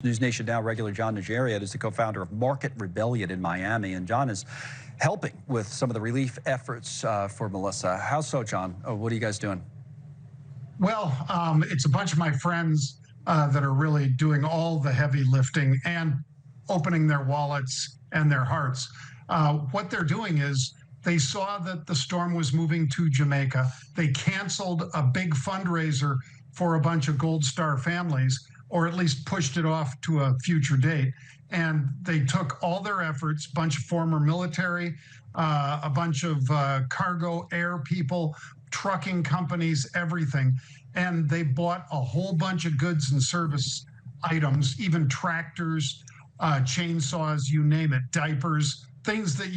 News Nation Now regular John Najarian is the co-founder of Market Rebellion in Miami, and John is helping with some of the relief efforts for Melissa. How so, John? What are you guys doing? Well, it's a bunch of my friends that are really doing all the heavy lifting and opening their wallets and their hearts. What they're doing is they saw that the storm was moving to Jamaica. They canceled a big fundraiser for a bunch of Gold Star families, or at least pushed it off to a future date. And they took all their efforts, a bunch of former military, a bunch of cargo air people, trucking companies, everything. And they bought a whole bunch of goods and service items, even tractors, chainsaws, you name it, diapers, things that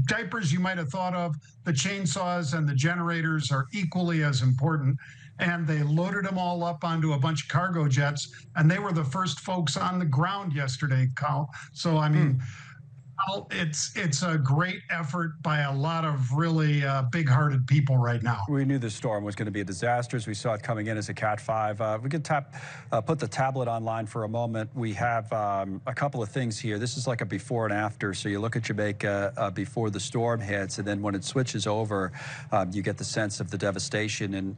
diapers you might have thought of. The chainsaws and the generators are equally as important. And they loaded them all up onto a bunch of cargo jets, and they were the first folks on the ground yesterday, Kyle. So, I mean, it's a great effort by a lot of really big-hearted people right now. We knew the storm was going to be a disaster as we saw it coming in as a Cat 5. We could put the tablet online for a moment. We have a couple of things here. This is like a before and after. So you look at Jamaica before the storm hits, and then when it switches over, you get the sense of the devastation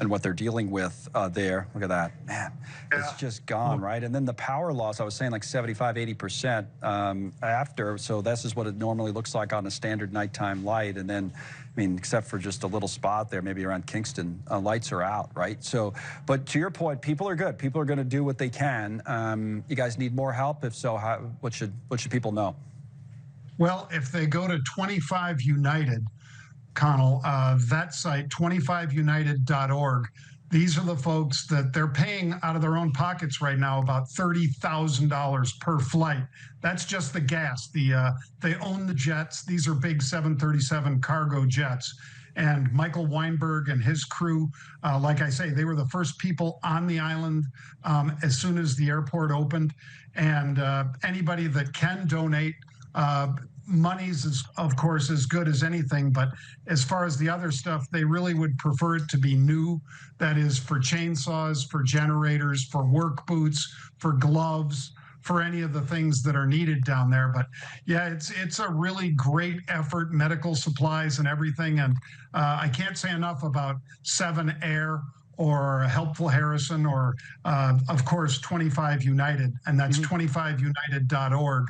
and what they're dealing with there. Look at that. Man, it's just gone, right? And then the power loss, I was saying like 75, 80% after. So this is what it normally looks like on a standard nighttime light. And then, I mean, except for just a little spot there, maybe around Kingston, lights are out, right? So, but to your point, people are good. People are going to do what they can. You guys need more help? If so, what should people know? Well, if they go to 25 United, Connell, that site, 25united.org, these are the folks that they're paying out of their own pockets right now, about $30,000 per flight. That's just the gas. They own the jets. These are big 737 cargo jets. And Michael Weinberg and his crew, like I say, they were the first people on the island as soon as the airport opened. And anybody that can donate, money's is, of course, as good as anything, but as far as the other stuff, they really would prefer it to be new. That is for chainsaws, for generators, for work boots, for gloves, for any of the things that are needed down there. But yeah, it's a really great effort, medical supplies and everything. And I can't say enough about 7 Air or Helpful Harrison, or of course 25 United, and that's 25united.org.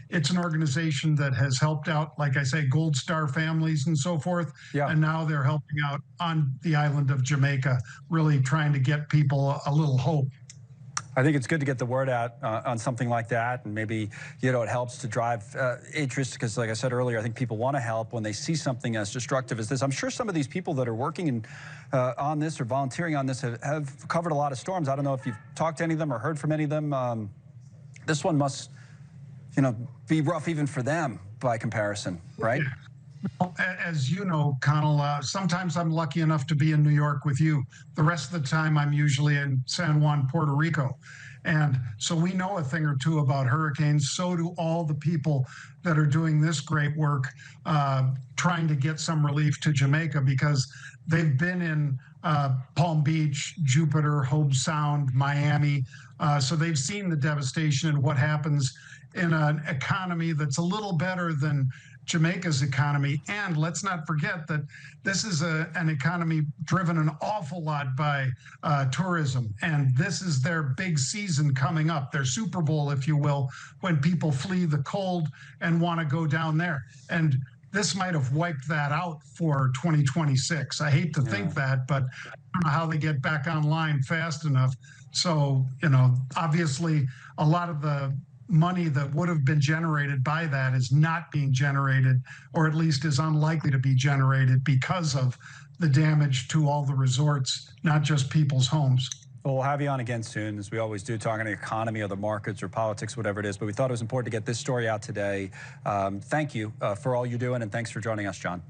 It's an organization that has helped out, like I say, Gold Star families and so forth, and now they're helping out on the island of Jamaica, really trying to get people a little hope. I think it's good to get the word out on something like that, and maybe, you know, it helps to drive interest, because like I said earlier, I think people want to help when they see something as destructive as this. I'm sure some of these people that are working on this or volunteering on this have covered a lot of storms. I don't know if you've talked to any of them or heard from any of them. This one must, you know, be rough even for them by comparison, right? Well, as you know, Connell, sometimes I'm lucky enough to be in New York with you. The rest of the time, I'm usually in San Juan, Puerto Rico. And so we know a thing or two about hurricanes. So do all the people that are doing this great work, trying to get some relief to Jamaica, because they've been in Palm Beach, Jupiter, Hobe Sound, Miami. So they've seen the devastation and what happens in an economy that's a little better than Jamaica's economy. And let's not forget that this is an economy driven an awful lot by tourism. And this is their big season coming up, their Super Bowl, if you will, when people flee the cold and want to go down there. And this might have wiped that out for 2026. I hate to think that, but I don't know how they get back online fast enough. So, you know, obviously a lot of the money that would have been generated by that is not being generated, or at least is unlikely to be generated, because of the damage to all the resorts, not just people's homes. Well, we'll have you on again soon, as we always do, talking the economy or the markets or politics, whatever it is. But we thought it was important to get this story out today. Thank you for all you're doing, and thanks for joining us, John.